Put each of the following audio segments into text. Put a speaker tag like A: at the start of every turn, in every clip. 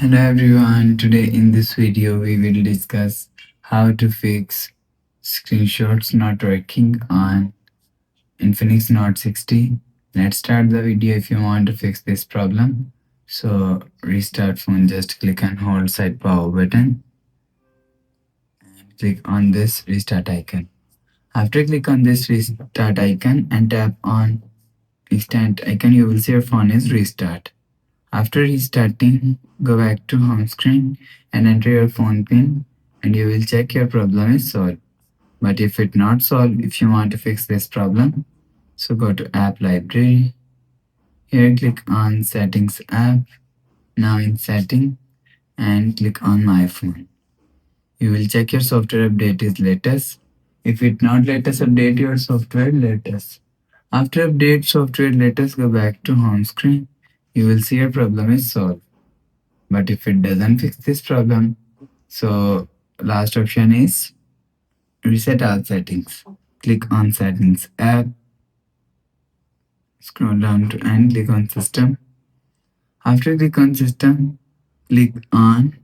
A: Hello everyone, today in this video we will discuss how to fix screenshots not working on Infinix Note 60. Let's start the video. If you want to fix this problem, so restart phone, just click and hold side power button and click on this restart icon. After click on this restart icon and tap on instant icon, you will see your phone is restart. After restarting, go back to home screen and enter your phone pin and you will check your problem is solved. But if it not solved, if you want to fix this problem, so go to app library. Here click on settings app. Now in setting and click on my phone. You will check your software update is latest. If it not latest, update your software latest. After update software latest, go back to home screen. You will see your problem is solved. But if it doesn't fix this problem, so last option is reset all settings. Click on settings app, scroll down to and click on system. After click on system, click on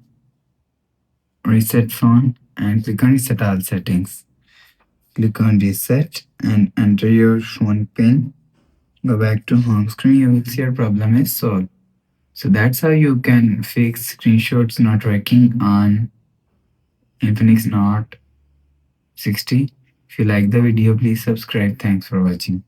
A: reset phone and click on reset all settings. Click on reset and enter your phone pin. Go back to home screen, you will see your problem is solved. So that's how you can fix screenshots not working on Infinix Note 60. If you like the video, please subscribe. Thanks for watching.